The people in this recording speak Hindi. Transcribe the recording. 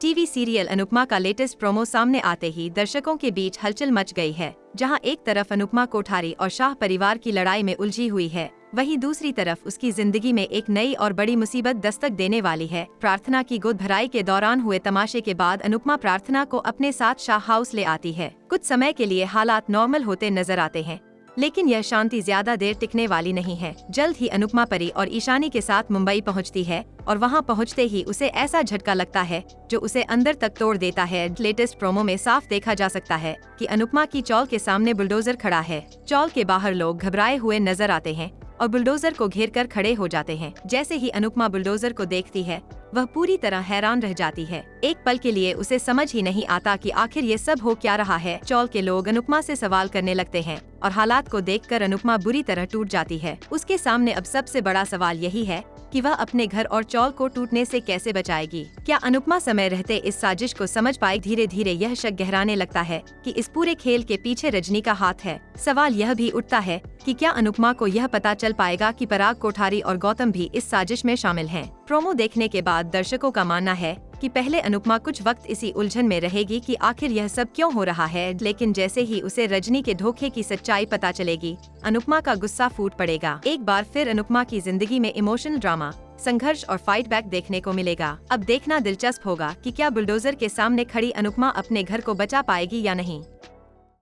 टीवी सीरियल अनुपमा का लेटेस्ट प्रोमो सामने आते ही दर्शकों के बीच हलचल मच गई है। जहां एक तरफ अनुपमा कोठारी और शाह परिवार की लड़ाई में उलझी हुई है, वहीं दूसरी तरफ उसकी जिंदगी में एक नई और बड़ी मुसीबत दस्तक देने वाली है। प्रार्थना की गोद भराई के दौरान हुए तमाशे के बाद अनुपमा प्रार्थना को अपने साथ शाह हाउस ले आती है। कुछ समय के लिए हालात नॉर्मल होते नजर आते हैं, लेकिन यह शांति ज्यादा देर टिकने वाली नहीं है। जल्द ही अनुपमा परी और ईशानी के साथ मुंबई पहुंचती है और वहां पहुंचते ही उसे ऐसा झटका लगता है जो उसे अंदर तक तोड़ देता है। लेटेस्ट प्रोमो में साफ देखा जा सकता है कि अनुपमा की चॉल के सामने बुलडोजर खड़ा है। चॉल के बाहर लोग घबराए हुए नजर आते हैं और बुलडोजर को घेर कर खड़े हो जाते हैं। जैसे ही अनुपमा बुलडोजर को देखती है, वह पूरी तरह हैरान रह जाती है। एक पल के लिए उसे समझ ही नहीं आता कि आखिर ये सब हो क्या रहा है। चॉल के लोग अनुपमा से सवाल करने लगते हैं और हालात को देखकर अनुपमा बुरी तरह टूट जाती है। उसके सामने अब सबसे बड़ा सवाल यही है कि वह अपने घर और चॉल को टूटने से कैसे बचाएगी। क्या अनुपमा समय रहते इस साजिश को समझ पाए? धीरे धीरे यह शक गहराने लगता है कि इस पूरे खेल के पीछे रजनी का हाथ है। सवाल यह भी उठता है कि क्या अनुपमा को यह पता चल पाएगा कि पराग कोठारी और गौतम भी इस साजिश में शामिल हैं। प्रोमो देखने के बाद दर्शकों का मानना है कि पहले अनुपमा कुछ वक्त इसी उलझन में रहेगी कि आखिर यह सब क्यों हो रहा है, लेकिन जैसे ही उसे रजनी के धोखे की सच्चाई पता चलेगी, अनुपमा का गुस्सा फूट पड़ेगा। एक बार फिर अनुपमा की जिंदगी में इमोशनल ड्रामा, संघर्ष और फाइट बैक देखने को मिलेगा। अब देखना दिलचस्प होगा कि क्या बुलडोजर के सामने खड़ी अनुपमा अपने घर को बचा पाएगी या नहीं।